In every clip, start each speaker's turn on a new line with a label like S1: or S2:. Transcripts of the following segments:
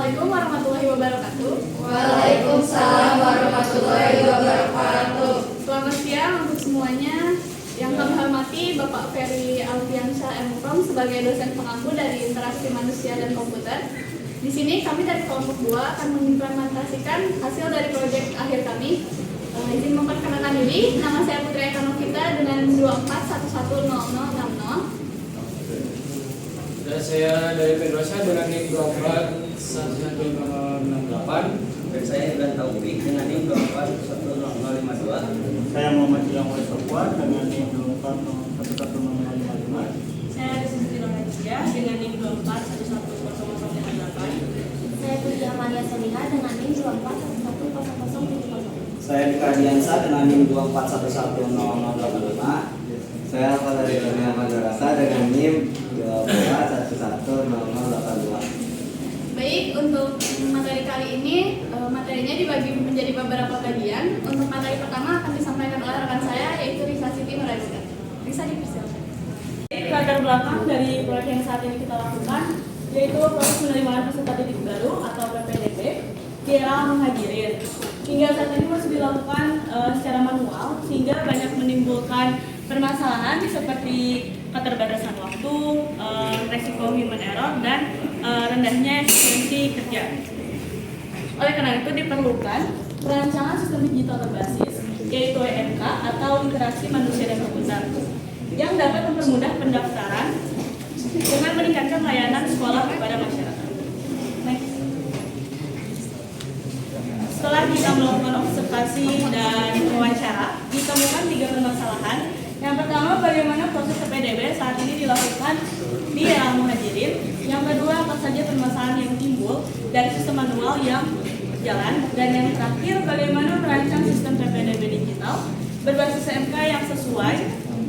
S1: Assalamualaikum warahmatullahi wabarakatuh.
S2: Waalaikumsalam warahmatullahi wabarakatuh.
S1: Selamat siang untuk semuanya. Yang kami hormati Bapak Ferry Alfiansyah M.Com sebagai dosen pengampu dari interaksi manusia dan komputer. Di sini kami dari kelompok 2 akan mengimplementasikan hasil dari proyek akhir kami. Izin memperkenalkan diri, nama saya Putri Eka Novita dengan 24110060.
S3: Dan saya dari Pedrosa dengan NIM 241168.
S4: Dan saya Iban Taufik dengan NIM 24110052.
S5: Saya Muhammad Ilham Sofwan dengan NIM 24110055.
S6: Saya Rizky Rohadia dengan NIM 24110058.
S2: Saya Putri Amalia Soliha dengan NIM 24110070.
S4: Saya Dika Diansa dengan NIM 24110085.
S7: Saya Valeri Kurnia Madrasa dengan NIM 24110082.
S1: Baik, untuk materi kali ini materinya dibagi menjadi beberapa bagian. Untuk materi pertama akan disampaikan oleh rekan saya yaitu Risa Siti Nurhaliza. Risa, dipersilakan.
S6: Latar belakang dari proyek yang saat ini kita lakukan yaitu proses penerimaan peserta didik baru atau PPDB di era Muhajirin. Hingga saat ini masih dilakukan secara manual sehingga banyak menimbulkan permasalahan seperti keterbatasan waktu, resiko human error, dan rendahnya efisiensi kerja. Oleh karena itu diperlukan perancangan sistem digital berbasis yaitu EMK atau interaksi manusia dan komputer yang dapat mempermudah pendaftaran dengan meningkatkan layanan sekolah kepada masyarakat. Next. Setelah kita melakukan observasi dan wawancara, ditemukan 3 permasalahan. Yang pertama, bagaimana proses PPDB saat ini dilakukan di era Muhajirin. Yang kedua, apa saja permasalahan yang timbul dari sistem manual yang berjalan. Dan yang terakhir, bagaimana merancang sistem PPDB digital berbasis EMK yang sesuai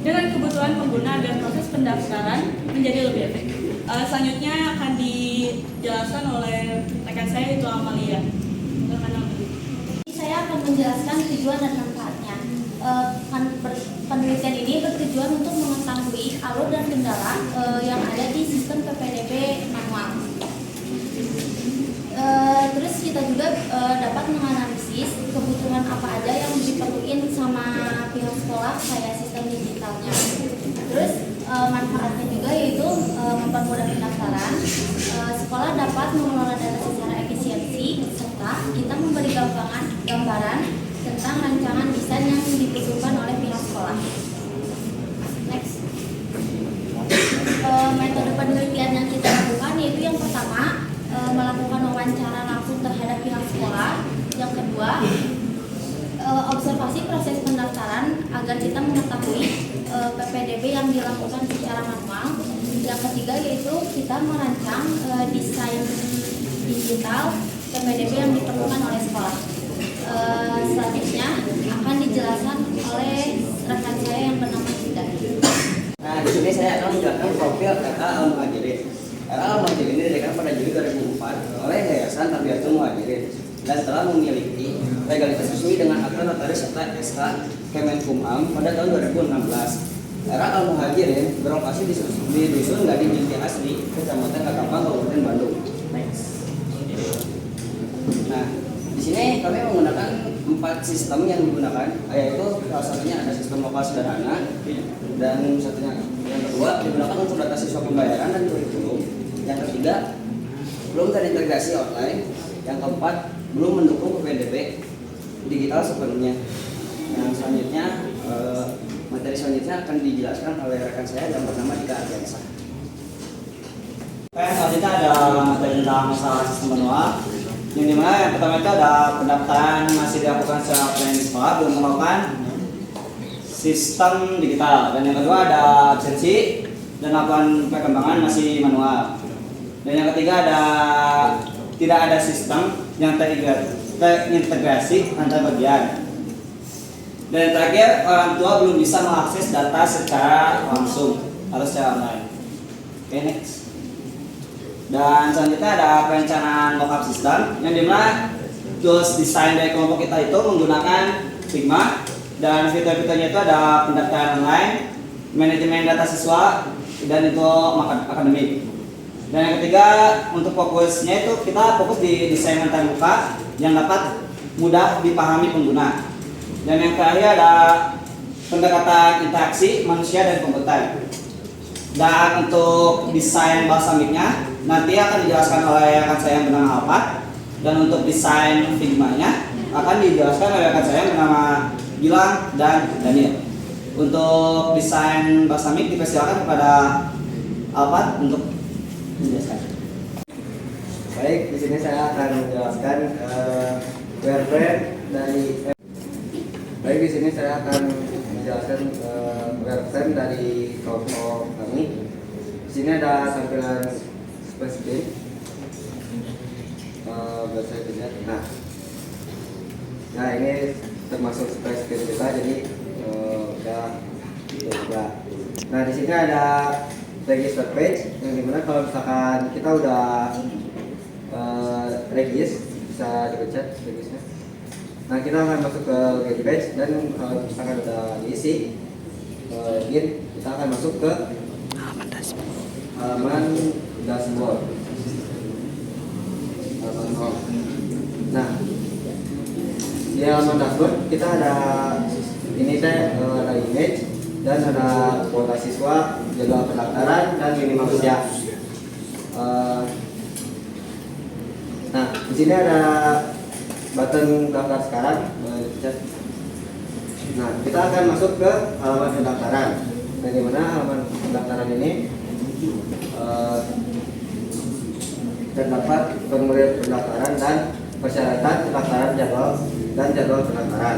S6: dengan kebutuhan pengguna agar proses pendaftaran menjadi lebih efektif. Selanjutnya akan dijelaskan oleh rekan saya yaitu Amalia.
S2: Saya akan menjelaskan tujuan dan manfaatnya. Penelitian ini bertujuan untuk mengetahui alur dan kendala yang ada di sistem PPDB manual. Terus kita juga dapat menganalisis kebutuhan apa aja yang diperluin sama pihak sekolah kayak sistem digitalnya. Terus manfaatnya juga yaitu mempermudah pendaftaran. Sekolah dapat mengelola data secara efisiensi serta kita memberi gambaran tentang rancangan desain yang dibutuhkan oleh pihak sekolah. Next. Metode penelitian yang kita lakukan yaitu yang pertama melakukan wawancara langsung terhadap pihak sekolah. Yang kedua, observasi proses pendaftaran agar kita mengetahui PPDB yang dilakukan secara manual. Yang ketiga yaitu kita merancang desain digital PPDB yang diperlukan oleh sekolah. Selanjutnya akan dijelaskan oleh rekan saya yang bernama Juda.
S4: Nah, di sini saya akan menjelaskan profil RA Al-Muhajirin. RA Al-Muhajirin ini didirikan pada Juli 2004 oleh Yayasan Tarbiyatul Muhajirin dan telah memiliki legalitas resmi dengan akta notaris serta SK Kemenkumham pada tahun 2016. RA Al-Muhajirin berlokasi di Dusun Gading Binti Asri, Kecamatan Kakapang, Kabupaten Bandung. Next. Nah, di sini kami menggunakan 4 sistem yang digunakan, yaitu salah satunya ada sistem lokal sederhana, dan yang kedua digunakan untuk data siswa pembayaran dan kurikulum. Yang ketiga belum terintegrasi online. Yang keempat belum mendukung PPDB digital sepenuhnya. Yang selanjutnya materi selanjutnya akan dijelaskan oleh rekan saya yang bernama Dika Diansa.
S7: Selanjutnya ada materi tentang masalah sistem manual. Yang dimana yang pertama itu ada pendaftaran masih dilakukan secara offline di sekolah, belum melakukan sistem digital. Dan yang kedua ada absensi dan laporan perkembangan masih manual. Dan yang ketiga tidak ada sistem yang terintegrasi antar bagian. Dan yang terakhir, orang tua belum bisa mengakses data secara langsung atau secara online. Oke, next. Dan selanjutnya ada perencanaan mockup system yang dimana tools desain dari kelompok kita itu menggunakan Figma, dan fitur-fiturnya itu ada pendaftaran online, manajemen data siswa, dan itu akademik. Dan yang ketiga, untuk fokusnya itu kita fokus di desain antarmuka yang dapat mudah dipahami pengguna. Dan yang terakhir ada pendekatan interaksi manusia dan komputer. Dan untuk desain balsamiknya nanti akan dijelaskan oleh rekan saya yang bernama Alpat. Dan untuk desain Figma-nya akan dijelaskan oleh rekan saya yang bernama Gilang dan Daniel. Untuk desain balsamik dipersilakan kepada Alpat untuk menjelaskan.
S4: Baik, di sini saya akan menjelaskan wireframe dari Baik, di sini saya akan menjelaskan wireframe dari kelompok kami. Di sini ada tampilan splash screen. Bahasa Indonesia. Nah, ini termasuk splash screen juga, jadi udah juga. Nah, di sini ada register page yang dimana kalau misalkan kita udah regis bisa dipencet regisnya. Nah, kita akan masuk ke get page dan kalau misalkan udah diisi login, kita akan masuk ke halaman dashboard. Nah, di halaman dashboard kita ada ini ada image dan ada kuota siswa, jadwal pendaftaran dan minimal usia. Nah, di sini ada button daftar sekarang. Nah, kita akan masuk ke halaman pendaftaran. Nah, di mana halaman pendaftaran ini terdapat formulir pendaftaran dan persyaratan pendaftaran jadwal pendaftaran.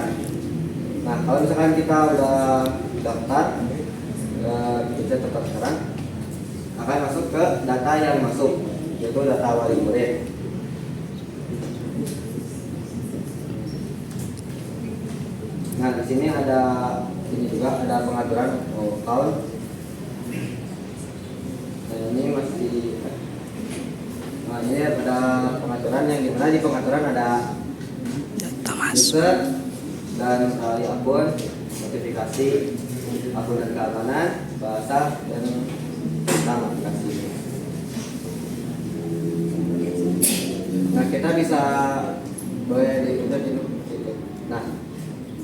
S4: Nah, kalau misalkan kita udah daftar, kita tetap sekarang akan masuk ke data yang masuk, yaitu data wali murid. Nah, di sini ada juga ada pengaturan account. Nah, ini masih ini ada pengaturan yang dimana di pengaturan ada user dan akun, notifikasi, akun dan keamanan, bahasa dan nama aplikasi. Nah, kita bisa boleh diputar dulu. Nah,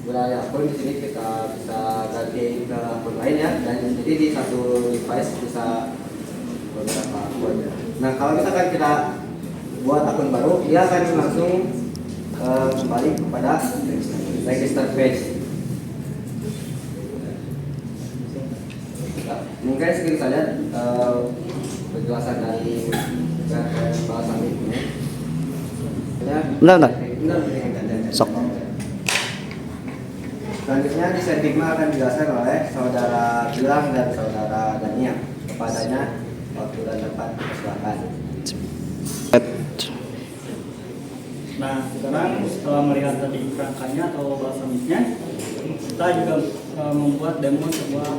S4: beralih akun di sini kita bisa ganti ke akun lain ya, dan jadi di satu device bisa beberapa akun. Nah, kalau misalkan kita buat akun baru, dia akan langsung kembali kepada register page. Nah, mungkin segitu saja penjelasan dari bahasa ini.
S7: Benar.
S4: Sok. Selanjutnya desain Figma akan dijelaskan oleh saudara Gilang dan saudara Daniel. Kepadanya waktu dan tempat silakan.
S5: Nah, sekarang setelah melihat tadi kerangkanya atau balsamiknya, kita juga membuat demo sebuah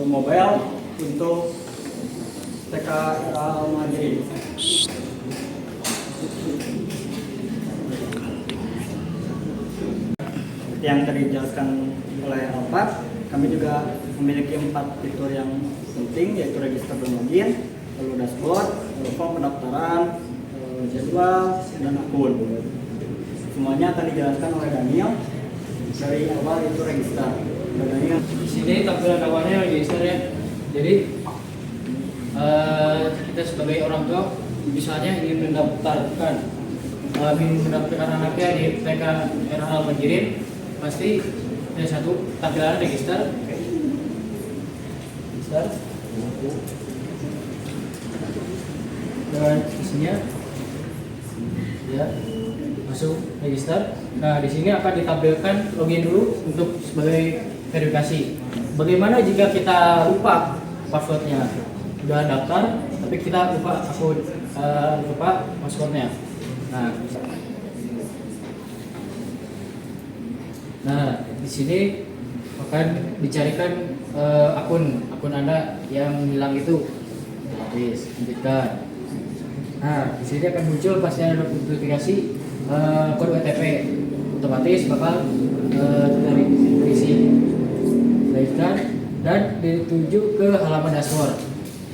S5: mobile untuk TK Al-Majri. Yang tadi dijelaskan oleh Alpat, kami juga memiliki 4 fitur yang penting, yaitu register dan login, lalu dashboard, form pendaftaran, jadwal, dan akun. Semuanya akan dijelaskan oleh Daniel. Dari awal itu register. Daniel.
S3: Di sini tampilan awalnya register ya. Jadi kita sebagai orang tua misalnya ingin mendaftarkan anaknya di TK Al-Majri, pasti ada satu tampilan register. Dan isinya ya masuk register. Nah, di sini akan ditampilkan login dulu untuk sebagai verifikasi. Bagaimana jika kita lupa passwordnya? Sudah daftar, tapi kita lupa lupa passwordnya. Nah, di sini akan dicarikan akun Anda yang hilang itu. Habis, lanjutkan. Nah, di sini akan muncul pasti ada notifikasi kode OTP, otomatis bakal terisi, lanjutkan dan dituju ke halaman dashboard.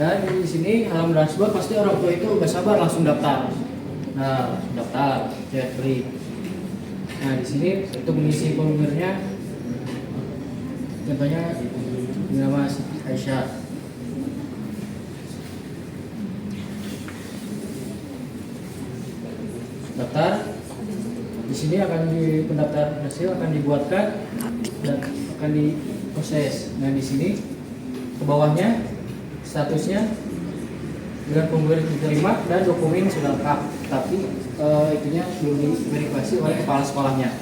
S3: Dan di sini halaman dashboard pasti orang tua itu gak sabar langsung daftar. Nah, daftar, chat free. Nah, di sini untuk mengisi formulirnya, contohnya nama Aisyah. Daftar. Di sini akan di pendaftaran hasil akan dibuatkan dan akan diproses. Nah, di sini ke bawahnya statusnya dengan formulir diterima dan dokumen sudah lengkap, tapi itunya belum diverifikasi oleh kepala sekolahnya.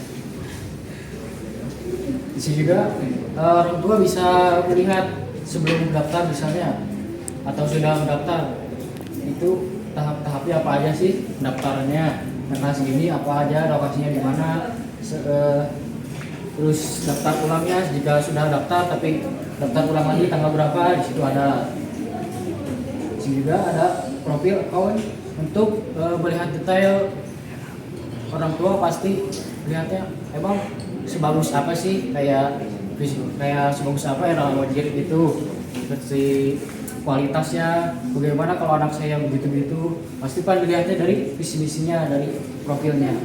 S3: Di sini juga orang tua bisa melihat sebelum mendaftar misalnya atau sudah mendaftar itu tahap-tahapnya apa aja sih pendaftarannya, karena segini apa aja lokasinya di mana, terus daftar ulangnya jika sudah daftar tapi daftar ulang lagi tanggal berapa di situ ada. Di sini juga ada profil account untuk melihat detail orang tua, pasti lihatnya emang sebagus apa sih, kayak sebagus apa era wajib itu, seperti kualitasnya bagaimana. Kalau anak saya begitu-begitu pasti pan dilihatnya dari visi-misinya, dari profilnya.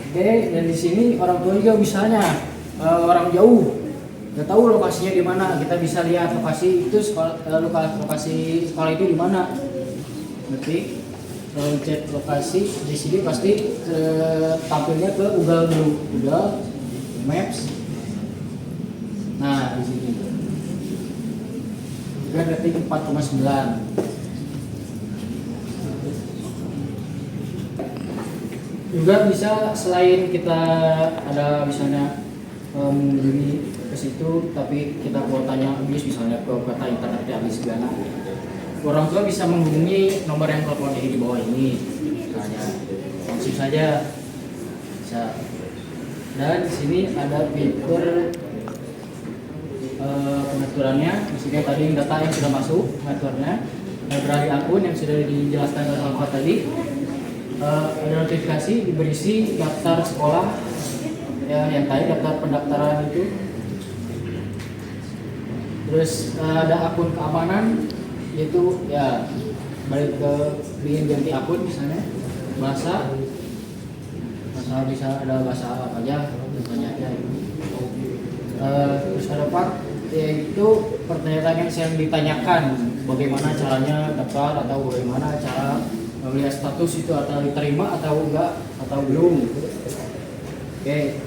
S3: Oke, dan di sini orang tua juga misalnya orang jauh nggak tahu lokasinya di mana, kita bisa lihat lokasi itu lokasi sekolah itu di mana. Berarti kalau cek lokasi di sini pasti tampilnya ke Google dulu, Google Maps. Nah, di sini juga rating 4,9. Juga bisa selain kita ada misalnya mengunjungi ke situ tapi kita kuotanya habis, misalnya kuota internetnya habis segala, orang tua bisa menghubungi nomor yang telepon di bawah ini misalnya, langsung saja bisa. Dan di sini ada fitur pengaturannya. Di sini tadi data yang sudah masuk pengaturnya, library akun yang sudah dijelaskan oleh Pak tadi. Ada notifikasi berisi daftar sekolah ya, yang tadi daftar pendaftaran itu. Terus ada akun keamanan, yaitu ya balik ke ingin ganti akun misalnya, bahasa bisa ada bahasa apa aja contohnya ya. Terus ada Pak, yaitu pertanyaan yang ditanyakan, bagaimana caranya daftar atau bagaimana cara melihat status itu, atau diterima atau enggak atau belum. Oke.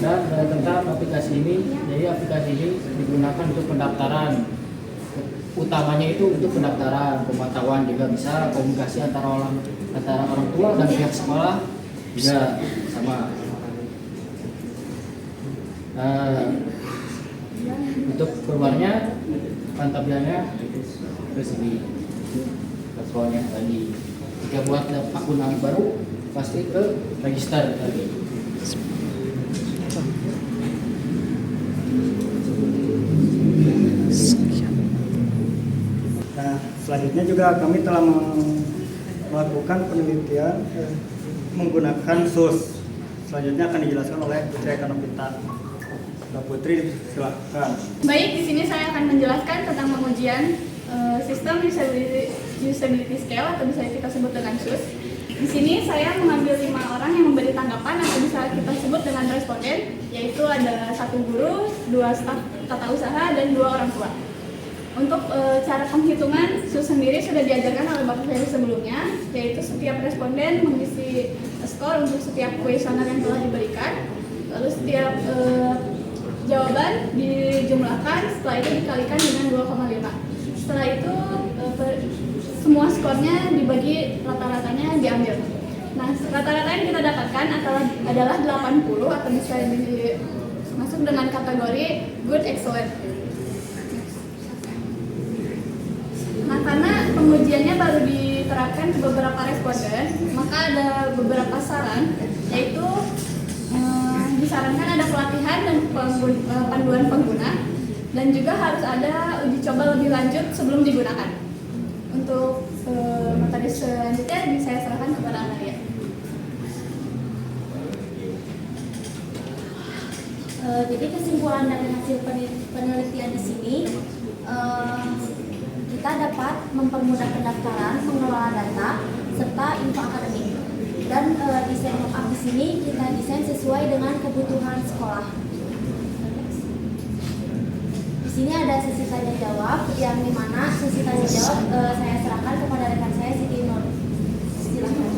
S3: Dan tentang aplikasi ini, jadi aplikasi ini digunakan untuk pendaftaran. Utamanya itu untuk pendaftaran, pemantauan juga bisa, komunikasi antara orang tua dan pihak sekolah juga sama. Untuk keluarnya tampilannya ke sini, ke sekolahnya tadi. Jika buat akun baru pasti ke register tadi.
S5: Nah, selanjutnya juga kami telah melakukan penelitian menggunakan SUS. Selanjutnya akan dijelaskan oleh Putri Kanopita. Mbak Putri, silakan.
S1: Baik, di sini saya akan menjelaskan tentang pengujian sistem usability scale atau bisa kita sebut dengan SUS. Di sini saya mengambil 5 orang yang memberi tanggapan atau bisa kita sebut dengan responden, yaitu ada 1 guru, 2 staf tata usaha, dan 2 orang tua. Untuk cara penghitungan SUS sendiri sudah diajarkan oleh Bapak Ferry sebelumnya, yaitu setiap responden mengisi skor untuk setiap kuesioner yang telah diberikan, lalu setiap jawaban dijumlahkan, setelah itu dikalikan dengan 2,5. Setelah itu semua skornya dibagi, rata-ratanya diambil. Nah, rata-rata yang kita dapatkan adalah 80 atau bisa masuk dengan kategori good excellent. Nah, karena pengujiannya baru diterapkan ke beberapa responden, maka ada beberapa saran, yaitu disarankan ada pelatihan dan panduan pengguna, dan juga harus ada uji coba lebih lanjut sebelum digunakan. Untuk materi selanjutnya saya serahkan kepada Analia.
S2: Jadi kesimpulan dari hasil penelitian di sini, kita dapat mempermudah pendaftaran, mengelola data, serta info akademik. Dan desain mock-up di sini kita desain sesuai dengan kebutuhan sekolah. Di sini ada sesi tanya jawab, yang dimana sesi tanya jawab saya serahkan kepada rekan saya Siti Nur. Silakan.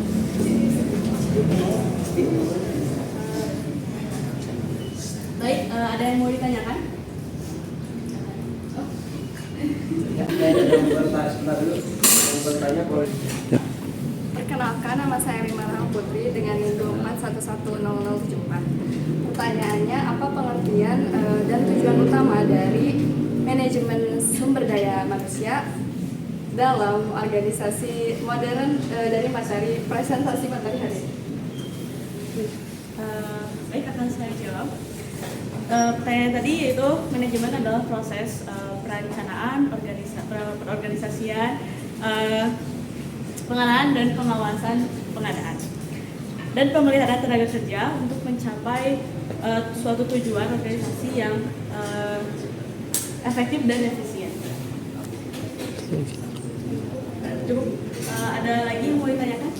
S6: Baik, ada yang mau ditanyakan?
S1: Perkenalkan, nama saya Rima Rahma Putri dengan NIM 2411074. Pertanyaannya, apa pengertian dan tujuan utama dari manajemen sumber daya manusia dalam organisasi modern dari materi presentasi materi hari ini?
S6: Baik, akan saya jawab. Pertanyaan tadi yaitu manajemen adalah proses perencanaan, perorganisasian, pengenalan dan pengawasan pengadaan dan pemeliharaan tenaga kerja untuk mencapai suatu tujuan organisasi yang efektif dan efisien. Cukup. Ada lagi yang mau ditanyakan?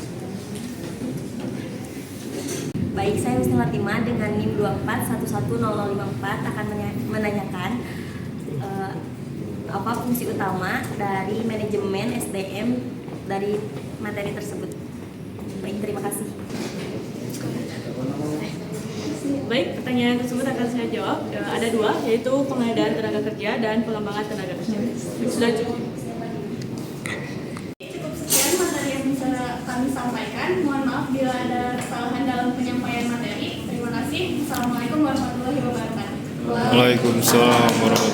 S8: Baik, saya Husni Latima dengan NIM 2411054 akan menanyakan apa fungsi utama dari manajemen SDM dari materi tersebut. Baik, terima kasih.
S6: Baik, pertanyaan tersebut akan saya jawab. Ada dua, yaitu pengadaan tenaga kerja dan pengembangan tenaga kerja. Sudah cukup.
S1: Cukup sekian materi yang bisa kami sampaikan. Mohon maaf bila ada kesalahan dalam penyampaian materi. Terima kasih. Assalamualaikum warahmatullahi wabarakatuh.
S9: Waalaikumsalam warahmatullahi wabarakatuh.